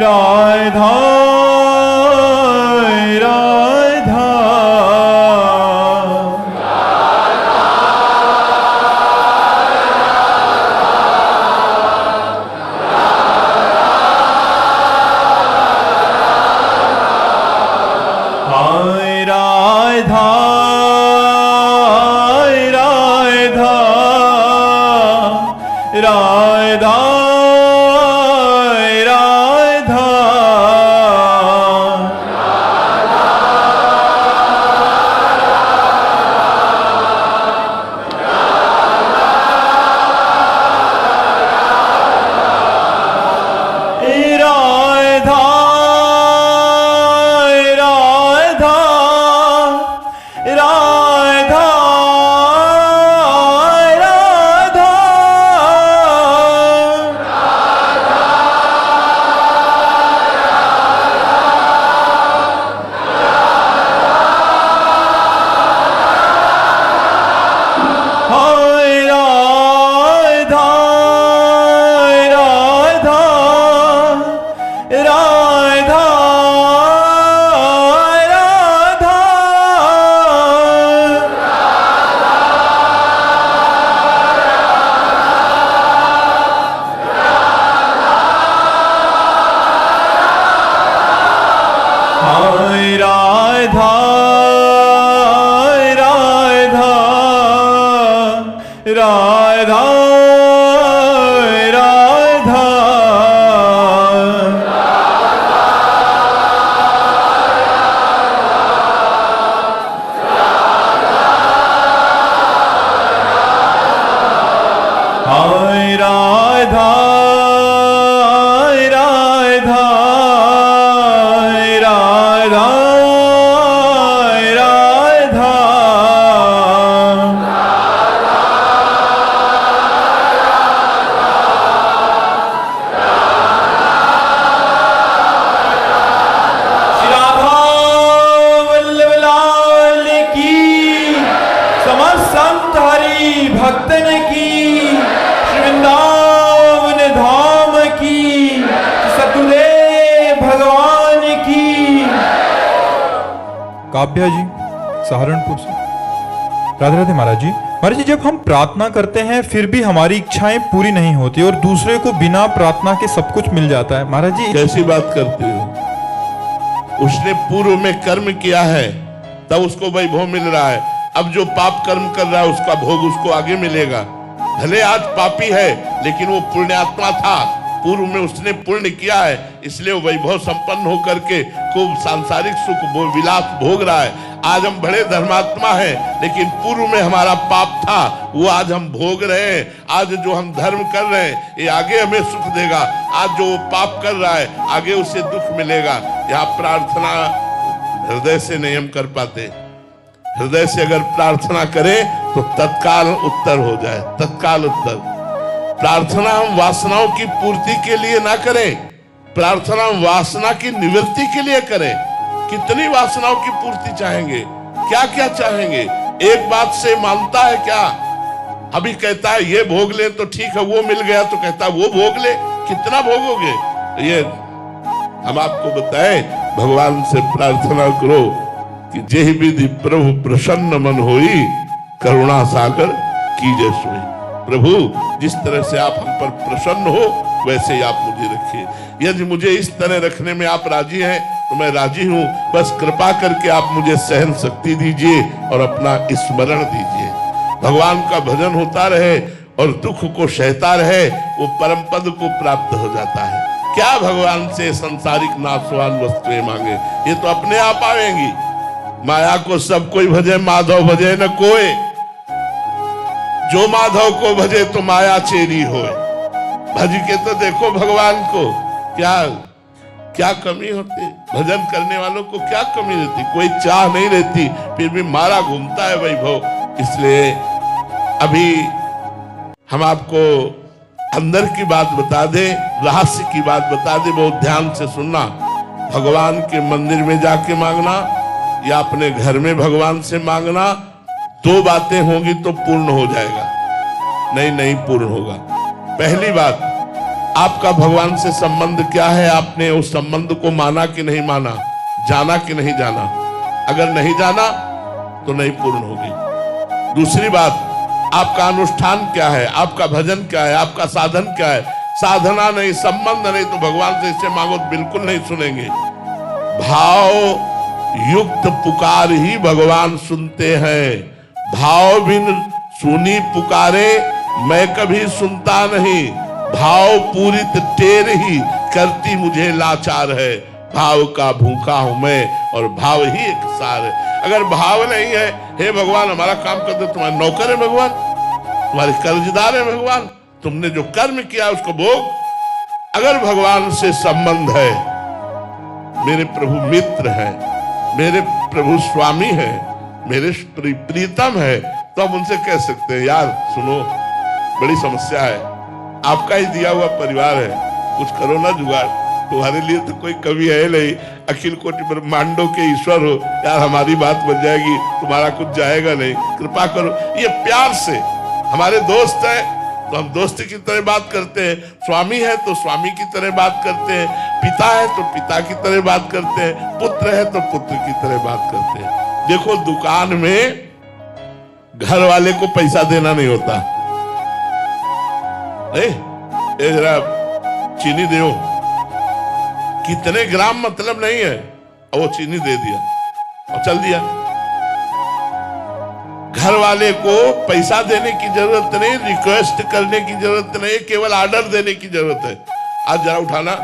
राधा राधा हाय राधा राधा राधा राधा राधा हाय राधा राधा राधा भक्तन की वृंदावन धाम की सतुदेव भगवान की। काव्या जी सहारनपुर से। राधे राधे महाराज जी। महाराज जी, जब हम प्रार्थना करते हैं फिर भी हमारी इच्छाएं पूरी नहीं होती और दूसरे को बिना प्रार्थना के सब कुछ मिल जाता है, महाराज जी कैसी बात करते हो? उसने पूर्व में कर्म किया है तब उसको वैभव मिल रहा है। अब जो पाप कर्म कर रहा है उसका भोग उसको आगे मिलेगा। भले आज पापी है लेकिन वो पुण्यात्मा था, पूर्व में उसने पुण्य किया है, इसलिए वो वैभव संपन्न होकर के खूब सांसारिक सुख विलास भोग रहा है। आज हम बड़े धर्मात्मा हैं लेकिन पूर्व में हमारा पाप था, वो आज हम भोग रहे हैं। आज जो हम धर्म कर रहे हैं ये आगे हमें सुख देगा। आज जो पाप कर रहा है आगे उसे दुख मिलेगा। यहाँ प्रार्थना हृदय से नहीं हम कर पाते। हृदय से अगर प्रार्थना करें तो तत्काल उत्तर हो जाए, तत्काल उत्तर। प्रार्थना हम वासनाओं की पूर्ति के लिए ना करें, प्रार्थना हम वासना की निवृत्ति के लिए करें। कितनी वासनाओं की पूर्ति चाहेंगे, क्या क्या चाहेंगे? एक बात से मानता है क्या? अभी कहता है ये भोग ले तो ठीक है, वो मिल गया तो कहता है वो भोग ले। कितना भोगोगे? ये हम आपको बताएं, भगवान से प्रार्थना करो कि जेहि विधि प्रभु प्रसन्न मन होई, करुणा सागर कीजे सोई। प्रभु जिस तरह से आप हम पर प्रसन्न हो वैसे ही आप मुझे रखिए। यदि मुझे इस तरह रखने में आप राजी हैं तो मैं राजी हूं। बस कृपा करके आप मुझे सहन शक्ति दीजिए और अपना स्मरण दीजिए। भगवान का भजन होता रहे और दुख को सहता रहे, वो परम पद को प्राप्त हो जाता है। क्या भगवान से संसारिक नाशवान वस्तुएं मांगे, ये तो अपने आप आएंगी। माया को सब कोई भजे, माधव भजे न कोई। जो माधव को भजे तो माया चेरी होए। भज के तो देखो भगवान को, क्या क्या कमी होती? भजन करने वालों को क्या कमी रहती? कोई चाह नहीं रहती, फिर भी मारा घूमता है वैभव। इसलिए अभी हम आपको अंदर की बात बता दें, रहस्य की बात बता दें, बहुत ध्यान से सुनना। भगवान के मंदिर में जाके मांगना या अपने घर में भगवान से मांगना, दो बातें होंगी तो पूर्ण हो जाएगा, नहीं पूर्ण होगा। पहली बात, आपका भगवान से संबंध क्या है, आपने उस संबंध को माना कि नहीं माना, जाना कि नहीं जाना। अगर नहीं जाना तो नहीं पूर्ण होगी। दूसरी बात, आपका अनुष्ठान क्या है, आपका भजन क्या है, आपका साधन क्या है। साधना नहीं, संबंध नहीं, तो भगवान से इससे मांगो तो बिल्कुल नहीं सुनेंगे। भाव युक्त पुकार ही भगवान सुनते हैं। भाव बिन सुनी पुकारे मैं कभी सुनता नहीं। भाव पूरित टेर ही करती मुझे लाचार है। भाव का भूखा हूं मैं और भाव ही एक सार है। अगर भाव नहीं है, हे भगवान हमारा काम कर दो, तुम्हारे नौकर है भगवान, तुम्हारे कर्जदार है भगवान, तुमने जो कर्म किया उसको भोग। अगर भगवान से संबंध है, मेरे प्रभु मित्र है, मेरे प्रभु स्वामी है, मेरे प्रीतम है, तो हम उनसे कह सकते हैं यार सुनो बड़ी समस्या है, आपका ही दिया हुआ परिवार है, कुछ करो ना जुगाड़, तुम्हारे लिए तो कोई कवि है नहीं, अखिल कोटि ब्रह्मांडों के ईश्वर हो, यार हमारी बात बन जाएगी, तुम्हारा कुछ जाएगा नहीं, कृपा करो। ये प्यार से, हमारे दोस्त है तो हम दोस्त की तरह बात करते हैं, स्वामी है तो स्वामी की तरह बात करते हैं, पिता है तो पिता की तरह बात करते हैं, पुत्र है तो पुत्र की तरह बात करते हैं। देखो दुकान में घर वाले को पैसा देना नहीं होता, ए जरा चीनी दो, कितने ग्राम मतलब नहीं है, और वो चीनी दे दिया और चल दिया। घर वाले को पैसा देने की जरूरत नहीं, रिक्वेस्ट करने की जरूरत नहीं, केवल ऑर्डर देने की जरूरत है। आज जरा उठाना,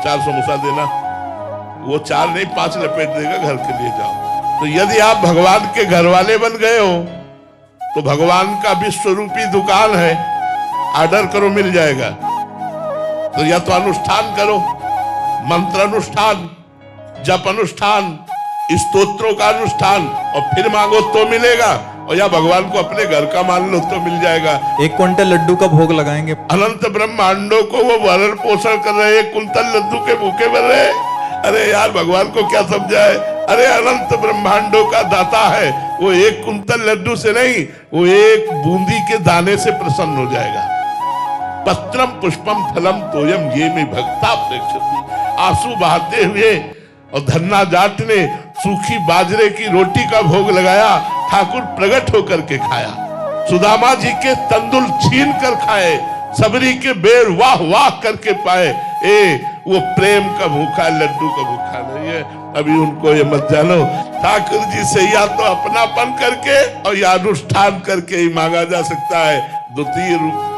4 समोसा देना, वो 4 नहीं 5 लपेट देगा, घर के लिए जाओ। तो यदि आप भगवान के घर वाले बन गए हो तो भगवान का विश्वरूपी दुकान है, ऑर्डर करो मिल जाएगा। तो या तो अनुष्ठान करो, मंत्र अनुष्ठान, जप अनुष्ठान, स्तोत्रों का अनुष्ठान, और फिर मांगो तो मिलेगा, और या भगवान को अपने घर का मान लो तो मिल जाएगा। 1 क्विंटल लड्डू का भोग लगाएंगे। अनंत ब्रह्मांडों को वो भरण पोषण कर रहे, 1 कुंतल लड्डू के भूखे बन रहे। अरे यार भगवान को क्या समझाए, अरे अनंत ब्रह्मांडों का दाता है, वो 1 कुंतल लड्डू से नहीं, वो 1 बूंदी के दाने से प्रसन्न हो जाएगा। पत्रम पुष्पम फलम तोयम ये में भक्ता प्रेक्षति। आंसू बहाते हुए और धन्ना जाट ने सूखी बाजरे की रोटी का भोग लगाया, ठाकुर प्रकट होकर के खाया। सुदामा जी के तंदुल छीन कर खाए, सबरी के बेर वाह वाह करके पाए। वो प्रेम का भूखा, लड्डू का भूखा नहीं है। अभी उनको ये मत जानो, ठाकुर जी से या तो अपनापन करके और या अनुष्ठान करके ही मांगा जा सकता है। द्वितीय रूप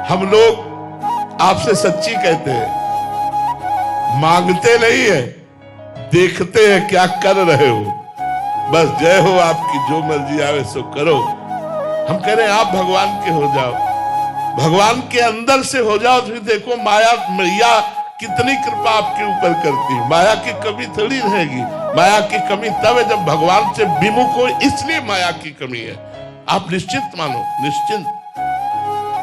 हम लोग आपसे सच्ची कहते हैं, मांगते नहीं है, देखते हैं क्या कर रहे हो, बस जय हो आपकी, जो मर्जी आवे सो करो। हम कह रहे हैं आप भगवान के हो जाओ, भगवान के अंदर से हो जाओ, तो देखो माया मैया कितनी कृपा आपके ऊपर करती है। माया की कमी थोड़ी रहेगी, माया की कमी तब है जब भगवान से विमुख हो, इसलिए माया की कमी है। आप निश्चित मानो,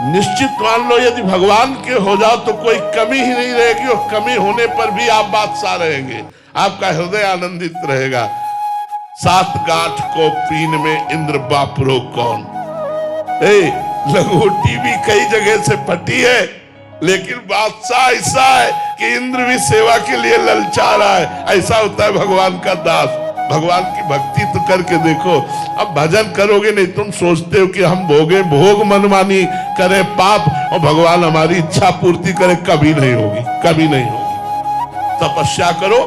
निश्चित मान लो, यदि भगवान के हो जाओ तो कोई कमी ही नहीं रहेगी, और कमी होने पर भी आप बादशाह रहेंगे, आपका हृदय आनंदित रहेगा। 7 गांठ को पीन में इंद्र बापरो कौन। लंगोटी भी कई जगह से फटी है, लेकिन बादशाह ऐसा है कि इंद्र भी सेवा के लिए ललचा रहा है। ऐसा होता है भगवान का दास। भगवान की भक्ति तो करके देखो। अब भजन करोगे नहीं, तुम सोचते हो कि हम भोग मनमानी करें पाप और भगवान हमारी इच्छा पूर्ति करे, कभी नहीं होगी, कभी नहीं होगी। तपस्या करो,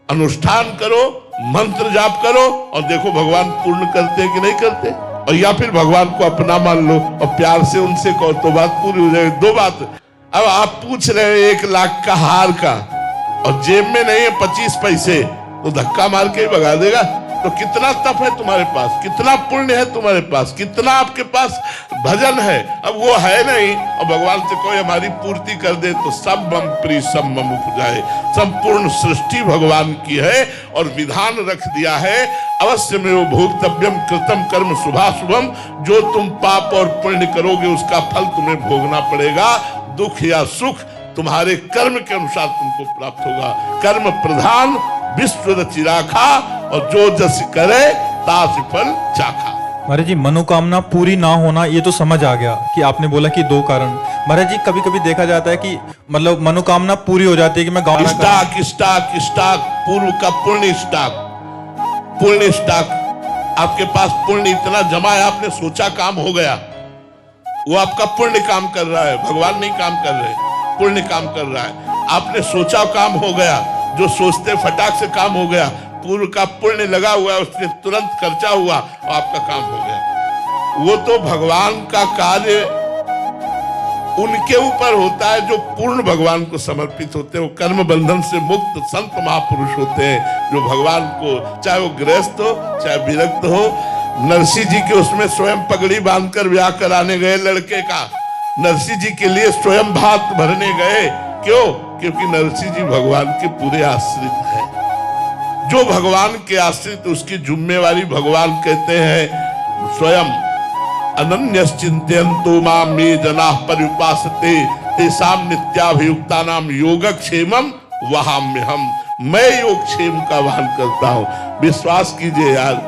अनुष्ठान करो, मंत्र जाप करो, और देखो भगवान पूर्ण करते हैं कि नहीं करते। और या फिर भगवान को अपना मान लो और प्यार से उनसे कहो तो बात पूरी हो जाएगी। 2 बात। अब आप पूछ रहे हैं 1 लाख का हार का, और जेब में नहीं है 25 पैसे, तो धक्का मार के ही भगा देगा। तो कितना तप है तुम्हारे पास, कितना पुण्य है तुम्हारे पास, कितना आपके पास भजन है। अब वो है नहीं, और भगवान से कोई हमारी पूर्ति कर दे तो सब मम प्री सब मम उपजाए। संपूर्ण सृष्टि भगवान की है, और विधान रख दिया है, अवश्य में वो भोक्तव्यम कृतम कर्म शुभाशुभम। जो तुम पाप और पुण्य करोगे उसका फल तुम्हें भोगना पड़ेगा। दुख या सुख तुम्हारे कर्म के अनुसार तुमको प्राप्त होगा। कर्म प्रधान विश्व रचि राखा, और जो जस करे तास फल चाखा। महाराज जी, मनोकामना पूरी ना होना ये तो समझ आ गया कि आपने बोला कि 2 कारण, महाराज जी कभी कभी देखा जाता है कि मतलब मनोकामना पूरी हो जाती है कि मैं गाँव स्टॉक स्टॉक स्टॉक, पूर्व का पुण्य स्टॉक, पुण्य स्टॉक, आपके पास पुण्य इतना जमा है, आपने सोचा काम हो गया, वो आपका पुण्य काम कर रहा है, भगवान नहीं काम कर रहे, पुण्य काम कर रहा है। आपने सोचा काम हो गया, जो सोचते फटाक से काम हो गया, पूर्व का पुण्य लगा हुआ है, उसने तुरंत खर्चा हुआ और आपका काम हो गया। वो तो भगवान का कार्य उनके ऊपर होता है जो पूर्ण भगवान को समर्पित होते हैं, वो कर्म बंधन से मुक्त संत महापुरुष होते हैं, जो भगवान को, चाहे वो गृहस्थ हो चाहे विरक्त हो। नरसिंह जी के उसमें स्वयं पगड़ी बांधकर ब्याह कराने गए लड़के का, नरसिंह जी के लिए स्वयं भात भरने गए, क्यों? क्योंकि नरसिंह जी भगवान के पूरे आश्रित है। जो भगवान के आश्रित, उसकी जिम्मेवारी भगवान कहते हैं स्वयं अनन्यश्चिन्तयन्तु मां ये जनाः पर्युपासते तेषां नित्याभियुक्तानां योगक्षेमं वहाम्यहम्। मैं योगक्षेम का वाहन करता हूं। विश्वास कीजिए यार,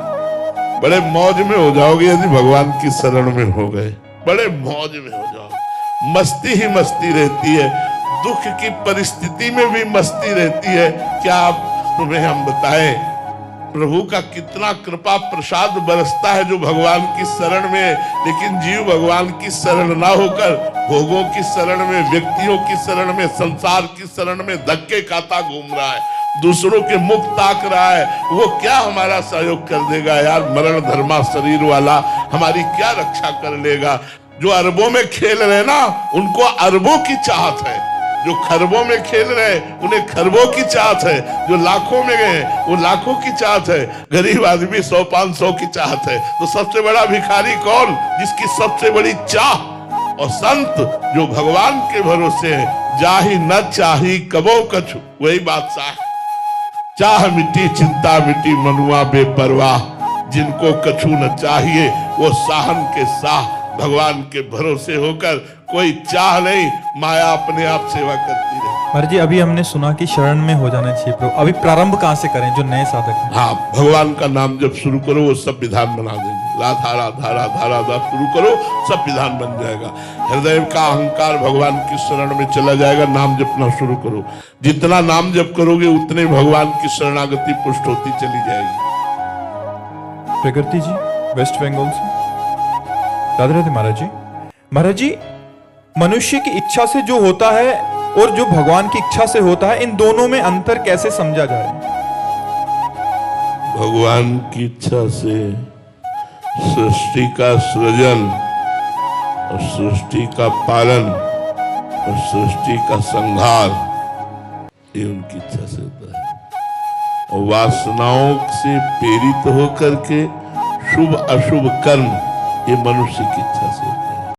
बड़े मौज में हो जाओगे यदि भगवान की शरण में हो गए, बड़े मौज में हो जाओगे। मस्ती ही मस्ती रहती है, दुख की परिस्थिति में भी मस्ती रहती है। क्या आप तुम्हें हम बताएं प्रभु का कितना कृपा प्रसाद बरसता है जो भगवान की शरण में है। लेकिन जीव भगवान की शरण ना होकर भोगों की शरण में, व्यक्तियों की शरण में, संसार की शरण में धक्के खाता घूम रहा है, दूसरों के मुख ताक रहा है। वो क्या हमारा सहयोग कर देगा यार? मरण धर्मा शरीर वाला हमारी क्या रक्षा कर लेगा? जो अरबों में खेल रहे ना, उनको अरबों की चाहत है। जो खरबों में खेल रहे उन्हें खरबों की चाहत है। जो लाखों में गए वो लाखों की चाहत है। गरीब आदमी 100-500 की चाहत है। तो सबसे बड़ा भिखारी कौन? जिसकी सबसे बड़ी चाह। और संत जो भगवान के भरोसे है, जाहि न चाही कबो कछु, वही बादशाह है। चाह मिट्टी चिंता मिट्टी मनुआ बेपरवाह, जिनको कछु न चाहिए वो साहन के साह। भगवान के भरोसे होकर कोई चाह नहीं, माया अपने आप सेवा करती रहे। महाराज जी अभी हमने सुना कि शरण में हो जाना चाहिए प्रभु, अभी प्रारंभ कहाँ से करें जो नए साधक हैं? हाँ, भगवान का नाम जब शुरू करो वो सब विधान बना देंगे। राधा राधा राधा राधा शुरू करो, सब विधान बन जाएगा। हृदय का अहंकार भगवान की शरण में चला जाएगा। नाम जपना शुरू करो, जितना नाम जप करोगे उतने भगवान की शरणागति पुष्ट होती चली जाएगी। प्रकृति जी वेस्ट बंगाल से, राधे राधे महाराज जी। महाराज जी मनुष्य की इच्छा से जो होता है और जो भगवान की इच्छा से होता है, इन दोनों में अंतर कैसे समझा जाए? भगवान की इच्छा से सृष्टि का सृजन और सृष्टि का पालन और सृष्टि का संहार, ये उनकी इच्छा से होता है। और वासनाओं से प्रेरित होकर के शुभ अशुभ कर्म, ये मनुष्य की इच्छा से।